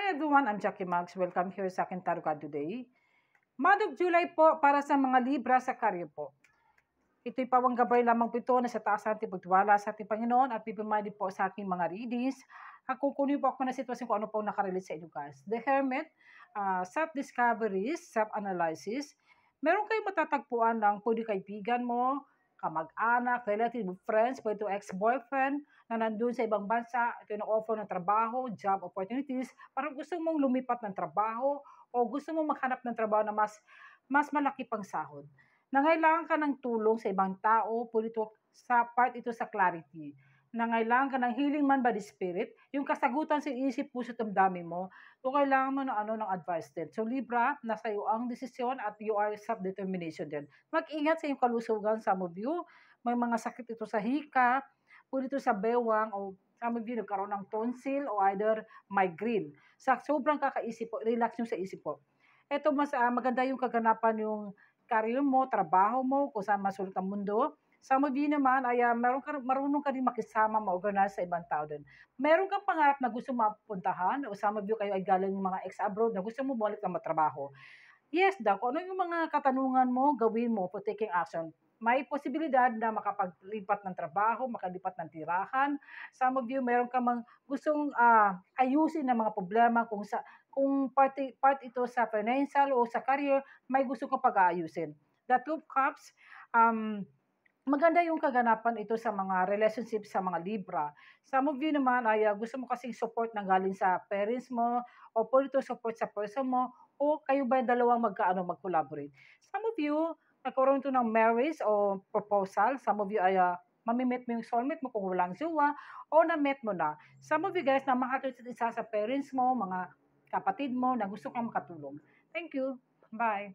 everyone, I'm Jackie Mags. Welcome here sa akin Tarot Card today. Month of July po para sa mga Libra sa career po. Ito'y pawang gabay lamang po ito na sa taas natin pagtiwala sa ating Panginoon at pipimali po sa aking mga readings. Kukunin po ako na sitwasyon kung ano po nakarelate sa inyo guys. The Hermit, self-discoveries, self-analysis. Meron kayong matatagpuan ng pwede kaibigan mo, kamag-anak, relative, friends, pwede ex-boyfriend na nandun sa ibang bansa, ito yung offer ng trabaho, job opportunities, parang gusto mong lumipat ng trabaho o gusto mong maghanap ng trabaho na mas malaki pang sahod. Nangailangan ka ng tulong sa ibang tao, pwede ito sa part ito sa clarity. Nangailangan ka ng healing man by the spirit, yung kasagutan sa isip, puso, damdamin mo, kung kailangan mo ng advice din. So Libra, nasa iyo ang desisyon at you are self-determination din. Mag-ingat sa iyong kalusugan, some of you, may mga sakit ito sa hika, pwede ito sa bewang, o some of you nagkaroon ng tonsil o either migraine. Sa sobrang kakaisip po, relax nyo sa isip po. Ito mas maganda yung kaganapan yung career mo, trabaho mo, kung saan masulit ang mundo. Some of you naman ay marunong ka rin makisama, ma-organize sa ibang tao din. Meron kang pangarap na gusto mapuntahan o some of you kayo ay galing mga ex-abroad na gusto mo balik na matrabaho. Yes daw, kung ano yung mga katanungan mo, gawin mo for taking action. May posibilidad na makapaglipat ng trabaho, makalipat ng tirahan. Some of you, meron ka mang gustong ayusin ng mga problema kung part ito sa financial o sa career, may gusto kang pag-aayusin. The Two of Cups, maganda yung kaganapan ito sa mga relationship sa mga Libra. Some of you naman ay gusto mo kasing support na galing sa parents mo o pwede ito support sa person mo o kayo ba dalawang mag-collaborate. Some of you, nagkaroon ito ng marriage o proposal. Some of you ay mamimit mo yung soulmate mo kung walang jowa o na-met mo na. Some of you guys na makatulad isa sa parents mo, mga kapatid mo na gusto kang makatulong. Thank you. Bye.